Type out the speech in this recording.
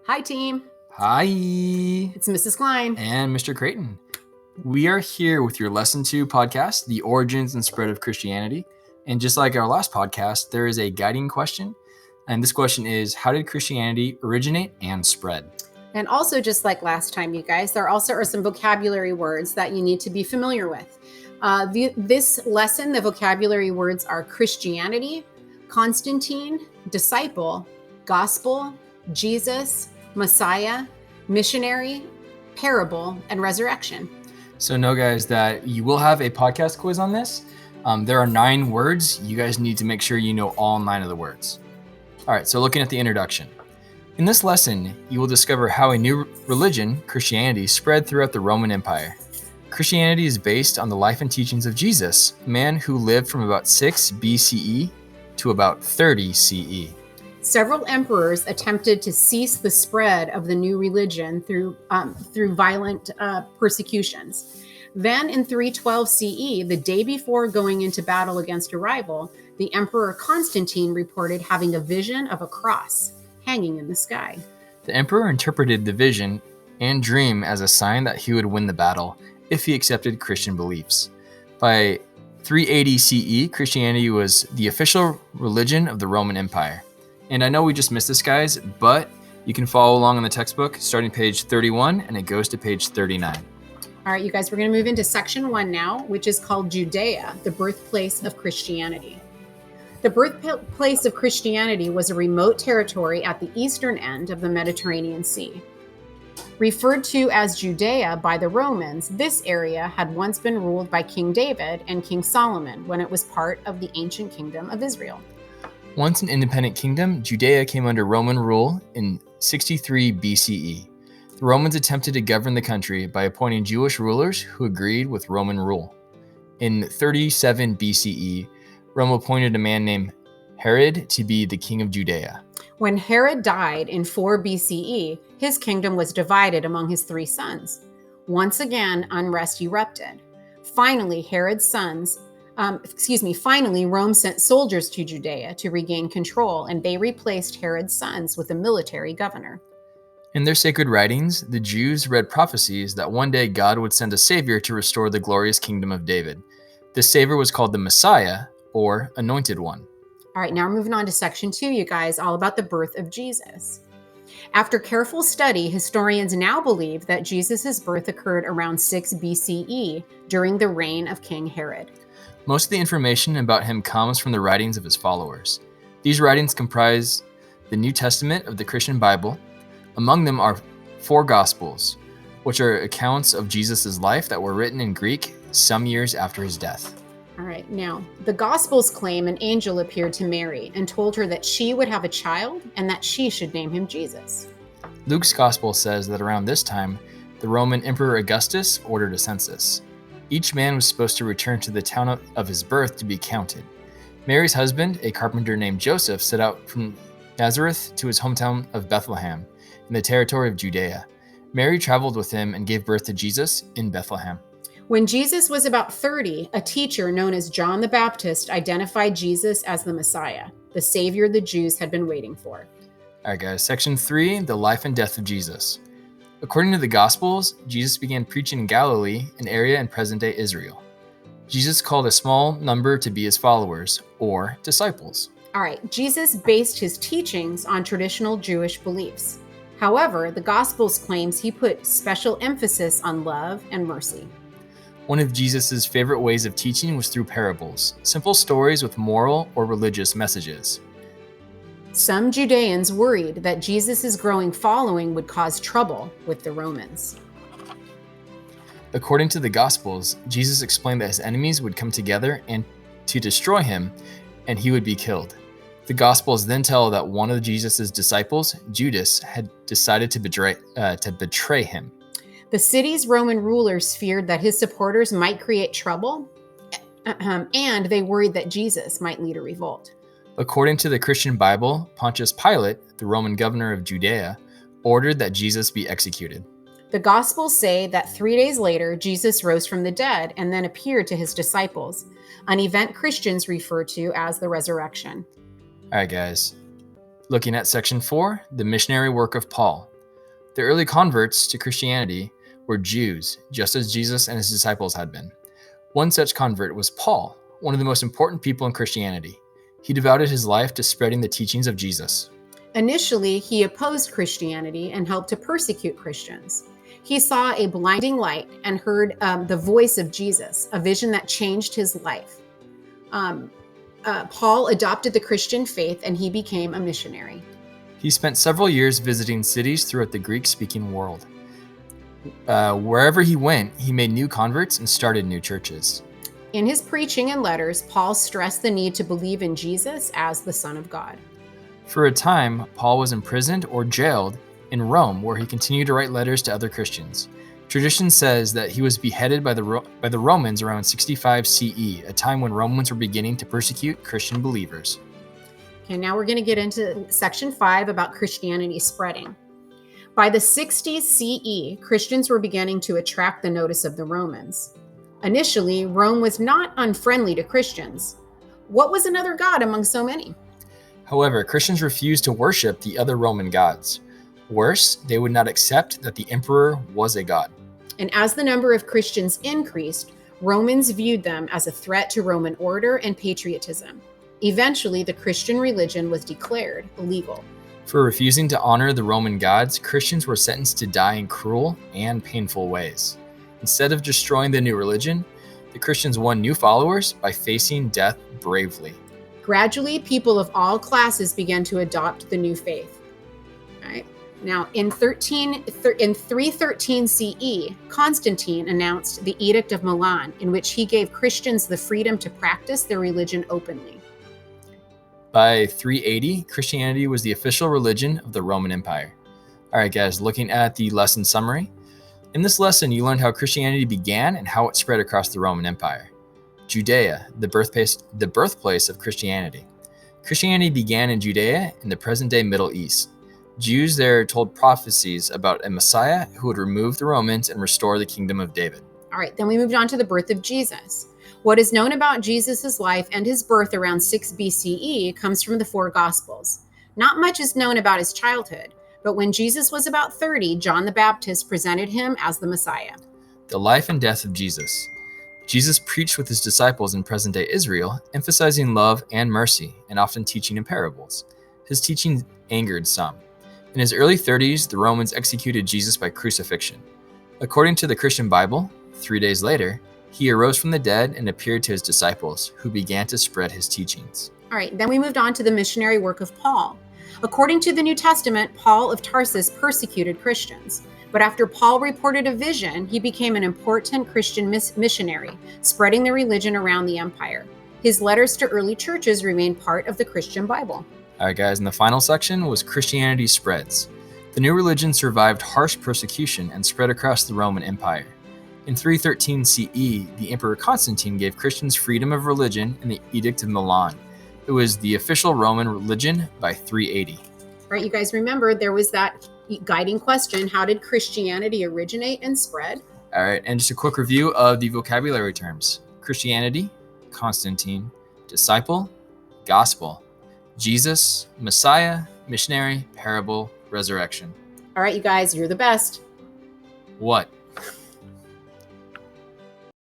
Hi, team. Hi, It's Mrs. Klein. and Mr. Creighton. We are here with your Lesson 2 podcast, The Origins and Spread of Christianity. And just like our last podcast, there is a guiding question. And this question is, how did Christianity originate and spread? And also, just like last time, you guys, there also are some vocabulary words that you need to be familiar with. This lesson, the vocabulary words are Christianity, Constantine, disciple, gospel, Jesus, Messiah, missionary, parable, and resurrection. So know, guys, that you will have a podcast quiz on this. There are 9 words. You guys need to make sure you know all 9 of the words. All right, so looking at the introduction. In this lesson, you will discover how a new religion, Christianity, spread throughout the Roman Empire. Christianity is based on the life and teachings of Jesus, a man who lived from about 6 BCE to about 30 CE. Several emperors attempted to cease the spread of the new religion through violent persecutions. Then in 312 CE, the day before going into battle against a rival, the Emperor Constantine reported having a vision of a cross hanging in the sky. The emperor interpreted the vision and dream as a sign that he would win the battle if he accepted Christian beliefs. By 380 CE, Christianity was the official religion of the Roman Empire. And I know we just missed this, guys, but you can follow along in the textbook starting page 31 and it goes to page 39. All right, you guys, we're going to move into section 1 now, which is called Judea, the birthplace of Christianity. The birthplace of Christianity was a remote territory at the eastern end of the Mediterranean Sea. Referred to as Judea by the Romans, this area had once been ruled by King David and King Solomon when it was part of the ancient kingdom of Israel. Once an independent kingdom, Judea came under Roman rule in 63 BCE. The Romans attempted to govern the country by appointing Jewish rulers who agreed with Roman rule. In 37 BCE, Rome appointed a man named Herod to be the king of Judea. When Herod died in 4 BCE, his kingdom was divided among his 3 sons. Once again, unrest erupted. Finally, Rome sent soldiers to Judea to regain control, and they replaced Herod's sons with a military governor. In their sacred writings, the Jews read prophecies that one day God would send a savior to restore the glorious kingdom of David. This savior was called the Messiah, or Anointed One. All right, now we're moving on to section 2, you guys, all about the birth of Jesus. After careful study, historians now believe that Jesus' birth occurred around 6 BCE during the reign of King Herod. Most of the information about him comes from the writings of his followers. These writings comprise the New Testament of the Christian Bible. Among them are 4 Gospels, which are accounts of Jesus' life that were written in Greek some years after his death. All right, now, the Gospels claim an angel appeared to Mary and told her that she would have a child and that she should name him Jesus. Luke's Gospel says that around this time, the Roman Emperor Augustus ordered a census. Each man was supposed to return to the town of his birth to be counted. Mary's husband, a carpenter named Joseph, set out from Nazareth to his hometown of Bethlehem, in the territory of Judea. Mary traveled with him and gave birth to Jesus in Bethlehem. When Jesus was about 30, a teacher known as John the Baptist identified Jesus as the Messiah, the Savior the Jews had been waiting for. All right, guys, section 3, the life and death of Jesus. According to the Gospels, Jesus began preaching in Galilee, an area in present-day Israel. Jesus called a small number to be his followers, or disciples. All right, Jesus based his teachings on traditional Jewish beliefs. However, the Gospels claims he put special emphasis on love and mercy. One of Jesus' favorite ways of teaching was through parables, simple stories with moral or religious messages. Some Judeans worried that Jesus' growing following would cause trouble with the Romans. According to the Gospels, Jesus explained that his enemies would come together and to destroy him, and he would be killed. The Gospels then tell that one of Jesus' disciples, Judas, had decided to betray him. The city's Roman rulers feared that his supporters might create trouble, and they worried that Jesus might lead a revolt. According to the Christian Bible, Pontius Pilate, the Roman governor of Judea, ordered that Jesus be executed. The Gospels say that 3 days later, Jesus rose from the dead and then appeared to his disciples, an event Christians refer to as the resurrection. All right, guys. Looking at section 4, the missionary work of Paul. The early converts to Christianity were Jews, just as Jesus and his disciples had been. One such convert was Paul, one of the most important people in Christianity. He devoted his life to spreading the teachings of Jesus. Initially, he opposed Christianity and helped to persecute Christians. He saw a blinding light and heard the voice of Jesus, a vision that changed his life. Paul adopted the Christian faith and he became a missionary. He spent several years visiting cities throughout the Greek-speaking world. Wherever he went, he made new converts and started new churches. In his preaching and letters, Paul stressed the need to believe in Jesus as the Son of God. For a time, Paul was imprisoned or jailed in Rome, where he continued to write letters to other Christians. Tradition says that he was beheaded by the Romans around 65 CE, a time when Romans were beginning to persecute Christian believers. Okay, now we're going to get into section 5 about Christianity spreading. By the 60s CE, Christians were beginning to attract the notice of the Romans. Initially, Rome was not unfriendly to Christians. What was another god among so many? However, Christians refused to worship the other Roman gods. Worse, they would not accept that the emperor was a god. And as the number of Christians increased, Romans viewed them as a threat to Roman order and patriotism. Eventually, the Christian religion was declared illegal. For refusing to honor the Roman gods, Christians were sentenced to die in cruel and painful ways. Instead of destroying the new religion, the Christians won new followers by facing death bravely. Gradually, people of all classes began to adopt the new faith. All right. Now, in 313 CE, Constantine announced the Edict of Milan, in which he gave Christians the freedom to practice their religion openly. By 380, Christianity was the official religion of the Roman Empire. All right, guys, looking at the lesson summary. In this lesson, you learned how Christianity began and how it spread across the Roman Empire. Judea, the birthplace of Christianity. Christianity began in Judea in the present-day Middle East. Jews there told prophecies about a Messiah who would remove the Romans and restore the kingdom of David. All right, then we moved on to the birth of Jesus. What is known about Jesus' life and his birth around 6 BCE comes from the 4 Gospels. Not much is known about his childhood, but when Jesus was about 30, John the Baptist presented him as the Messiah. The life and death of Jesus. Jesus preached with his disciples in present-day Israel, emphasizing love and mercy, and often teaching in parables. His teaching angered some. In his early 30s, the Romans executed Jesus by crucifixion. According to the Christian Bible, 3 days later, he arose from the dead and appeared to his disciples, who began to spread his teachings. All right, then we moved on to the missionary work of Paul. According to the New Testament, Paul of Tarsus persecuted Christians. But after Paul reported a vision, he became an important Christian missionary, spreading the religion around the empire. His letters to early churches remain part of the Christian Bible. All right, guys, and the final section was Christianity spreads. The new religion survived harsh persecution and spread across the Roman Empire. In 313 CE, the Emperor Constantine gave Christians freedom of religion in the Edict of Milan. It was the official Roman religion by 380. All right, you guys remember there was that guiding question, how did Christianity originate and spread? All right, and just a quick review of the vocabulary terms. Christianity, Constantine, disciple, gospel, Jesus, Messiah, missionary, parable, resurrection. All right, you guys, you're the best. What?